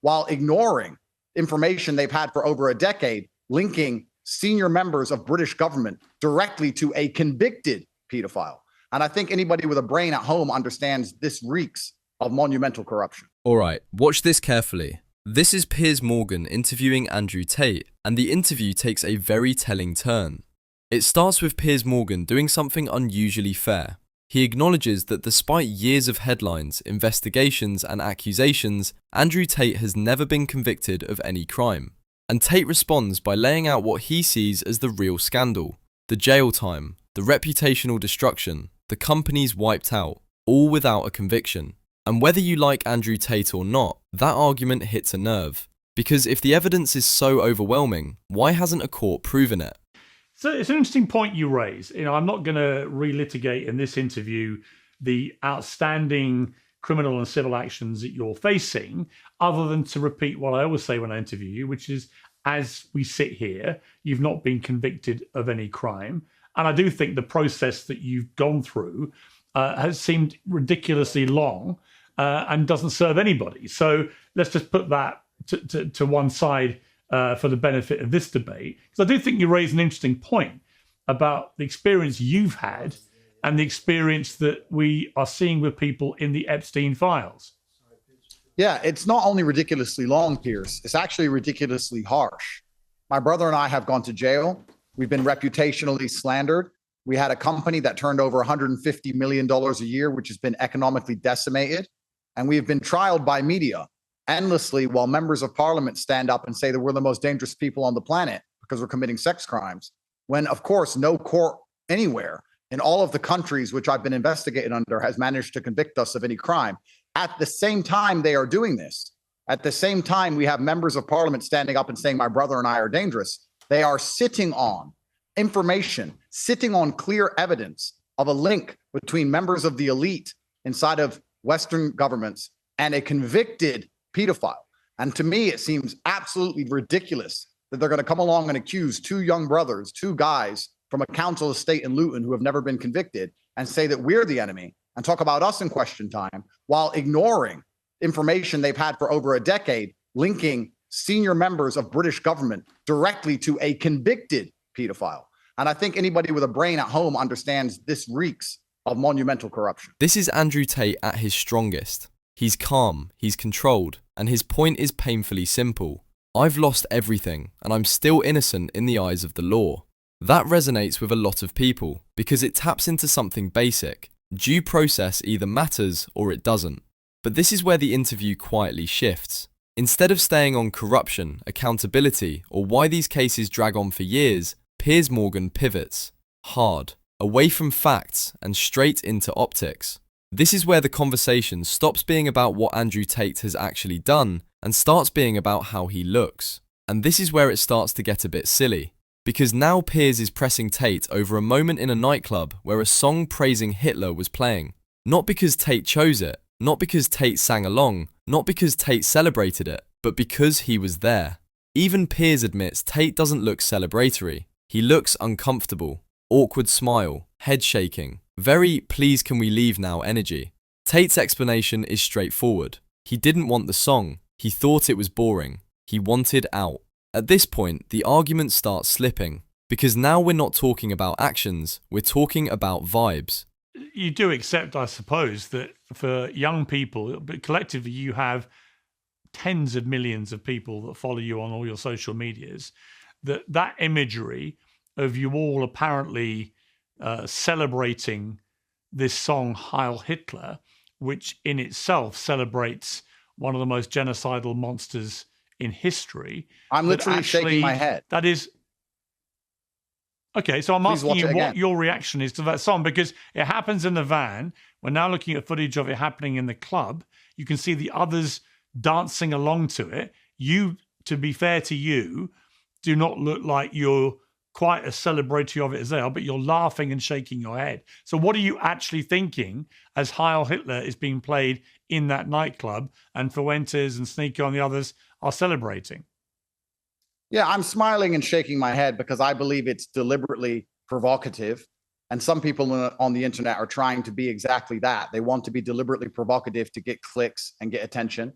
while ignoring information they've had for over a decade linking senior members of British government directly to a convicted pedophile. And I think anybody with a brain at home understands this reeks of monumental corruption. All right, watch this carefully. This is Piers Morgan interviewing Andrew Tate, and the interview takes a very telling turn. It starts with Piers Morgan doing something unusually fair. He acknowledges that despite years of headlines, investigations, and accusations, Andrew Tate has never been convicted of any crime. And Tate responds by laying out what he sees as the real scandal: the jail time, the reputational destruction, the companies wiped out, all without a conviction. And whether you like Andrew Tate or not, that argument hits a nerve. Because if the evidence is so overwhelming, why hasn't a court proven it? So it's an interesting point you raise. I'm not going to relitigate in this interview the outstanding criminal and civil actions that you're facing, other than to repeat what I always say when I interview you, which is, as we sit here, you've not been convicted of any crime. And I do think the process that you've gone through has seemed ridiculously long and doesn't serve anybody. So let's just put that to one side for the benefit of this debate. Because I do think you raise an interesting point about the experience you've had and the experience that we are seeing with people in the Epstein files. Yeah, it's not only ridiculously long, Piers, it's actually ridiculously harsh. My brother and I have gone to jail. We've been reputationally slandered. We had a company that turned over $150 million a year, which has been economically decimated. And we've been trialed by media endlessly while members of parliament stand up and say that we're the most dangerous people on the planet because we're committing sex crimes. When, of course, no court anywhere in all of the countries which I've been investigated under has managed to convict us of any crime. At the same time they are doing this, at the same time we have members of parliament standing up and saying my brother and I are dangerous. They are sitting on information, sitting on clear evidence of a link between members of the elite inside of Western governments and a convicted pedophile. And to me, it seems absolutely ridiculous that they're going to come along and accuse two young brothers, two guys from a council estate in Luton who have never been convicted, and say that we're the enemy and talk about us in question time while ignoring information they've had for over a decade linking senior members of British government directly to a convicted pedophile. And I think anybody with a brain at home understands this reeks of monumental corruption. This is Andrew Tate at his strongest. He's calm, he's controlled, and his point is painfully simple. I've lost everything, and I'm still innocent in the eyes of the law. That resonates with a lot of people because it taps into something basic. Due process either matters or it doesn't. But this is where the interview quietly shifts. Instead of staying on corruption, accountability, or why these cases drag on for years, Piers Morgan pivots hard, away from facts and straight into optics. This is where the conversation stops being about what Andrew Tate has actually done and starts being about how he looks. And this is where it starts to get a bit silly. Because now Piers is pressing Tate over a moment in a nightclub where a song praising Hitler was playing. Not because Tate chose it, not because Tate sang along, not because Tate celebrated it, but because he was there. Even Piers admits Tate doesn't look celebratory. He looks uncomfortable, awkward smile, head shaking, very please can we leave now energy. Tate's explanation is straightforward. He didn't want the song. He thought it was boring. He wanted out. At this point, the argument starts slipping, because now we're not talking about actions, we're talking about vibes. You do accept, I suppose, that for young people, but collectively you have tens of millions of people that follow you on all your social medias, that imagery of you all apparently celebrating this song Heil Hitler, which in itself celebrates one of the most genocidal monsters in history. I'm literally shaking my head. That is okay. So I'm asking you what your reaction is to that song, because it happens in the van. We're now looking at footage of it happening in the club. You can see the others dancing along to it. You, to be fair to you, do not look like you're quite as celebratory of it as they are, but you're laughing and shaking your head. So what are you actually thinking as Heil Hitler is being played in that nightclub and Fuentes and Sneaker and the others are celebrating? Yeah, I'm smiling and shaking my head because I believe it's deliberately provocative. And some people on the internet are trying to be exactly that. They want to be deliberately provocative to get clicks and get attention.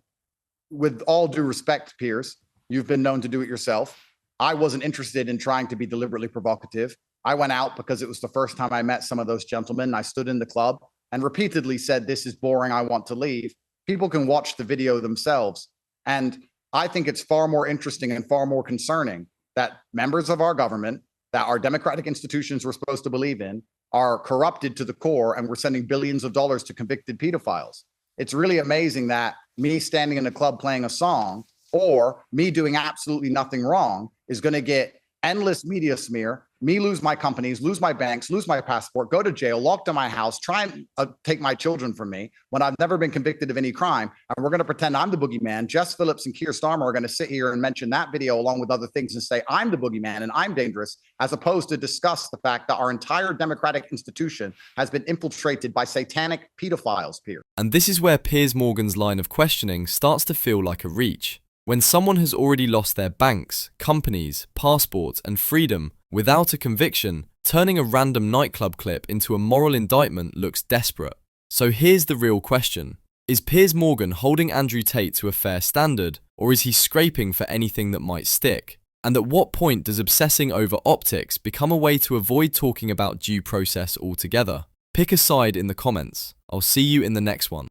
with all due respect, Piers, you've been known to do it yourself. I wasn't interested in trying to be deliberately provocative. I went out because it was the first time I met some of those gentlemen. I stood in the club and repeatedly said, "This is boring. I want to leave." People can watch the video themselves. And I think it's far more interesting and far more concerning that members of our government, that our democratic institutions we're supposed to believe in, are corrupted to the core, and we're sending billions of dollars to convicted pedophiles. It's really amazing that me standing in a club playing a song or me doing absolutely nothing wrong is going to get endless media smear, me lose my companies, lose my banks, lose my passport, go to jail, locked in my house, try and take my children from me when I've never been convicted of any crime. And we're going to pretend I'm the boogeyman. Jess Phillips and Keir Starmer are going to sit here and mention that video along with other things and say, I'm the boogeyman and I'm dangerous, as opposed to discuss the fact that our entire democratic institution has been infiltrated by satanic pedophiles, Piers. And this is where Piers Morgan's line of questioning starts to feel like a reach. When someone has already lost their banks, companies, passports, and freedom without a conviction, turning a random nightclub clip into a moral indictment looks desperate. So here's the real question. Is Piers Morgan holding Andrew Tate to a fair standard, or is he scraping for anything that might stick? And at what point does obsessing over optics become a way to avoid talking about due process altogether? Pick a side in the comments. I'll see you in the next one.